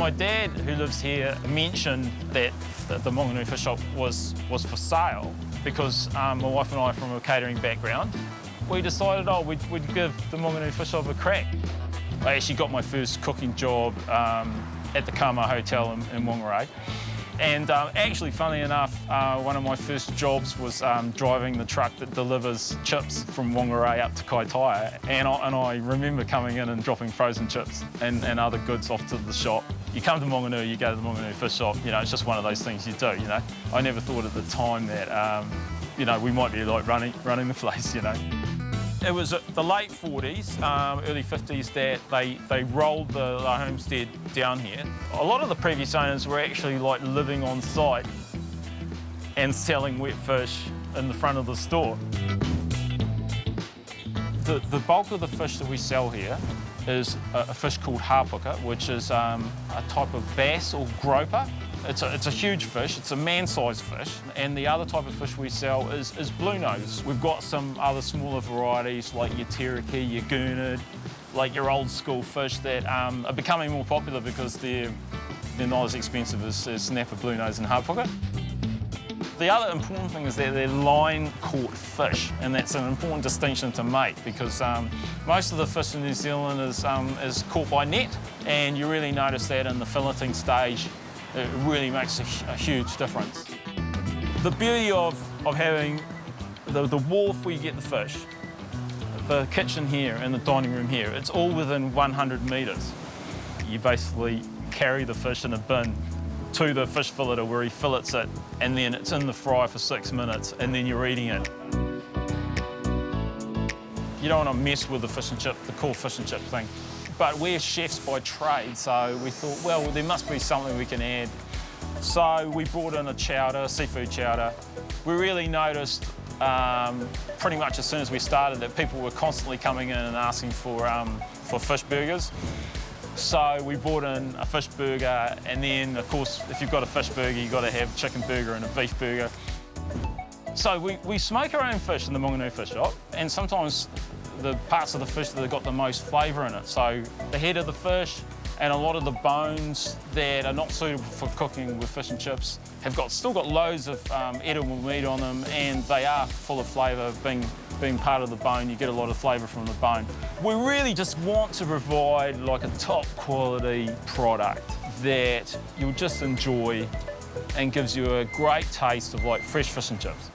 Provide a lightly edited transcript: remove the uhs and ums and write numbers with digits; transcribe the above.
My dad, who lives here, mentioned that the Mangonui Fish Shop was for sale because my wife and I are from a catering background. We decided, we'd give the Mangonui Fish Shop a crack. I actually got my first cooking job at the Kama Hotel in Whangarei. And actually, funnily enough, one of my first jobs was driving the truck that delivers chips from Whangarei up to Kaitaia. And I remember coming in and dropping frozen chips and other goods off to the shop. You come to Mangonui, you go to the Mangonui Fish Shop, you know, it's just one of those things you do, you know. I never thought at the time that, you know, we might be like running the place, you know. It was the late 40s, early 50s that they rolled the homestead down here. A lot of the previous owners were actually like living on site and selling wet fish in the front of the store. The bulk of the fish that we sell here is a fish called hapuka, which is a type of bass or groper. It's a huge fish, it's a man-sized fish, and the other type of fish we sell is blue nose. We've got some other smaller varieties like your teriki, your gurnard, like your old school fish that are becoming more popular because they're not as expensive as snapper, blue nose and hapuka. The other important thing is that they're line-caught fish, and that's an important distinction to make because most of the fish in New Zealand is caught by net, and you really notice that in the filleting stage. It really makes a huge difference. The beauty of having the wharf where you get the fish, the kitchen here and the dining room here, it's all within 100 metres. You basically carry the fish in a bin to the fish filleter where he fillets it, and then it's in the fry for 6 minutes, and then you're eating it. You don't want to mess with the fish and chip, the cool fish and chip thing. But we're chefs by trade, so we thought, well, there must be something we can add. So we brought in a chowder, seafood chowder. We really noticed pretty much as soon as we started that people were constantly coming in and asking for fish burgers. So we brought in a fish burger, and then, of course, if you've got a fish burger, you've got to have a chicken burger and a beef burger. So we smoke our own fish in the Mangonui Fish Shop, and sometimes the parts of the fish that have got the most flavour in it. So the head of the fish and a lot of the bones that are not suitable for cooking with fish and chips have still got loads of edible meat on them, and they are full of flavour. Being part of the bone, you get a lot of flavour from the bone. We really just want to provide like a top quality product that you'll just enjoy and gives you a great taste of like fresh fish and chips.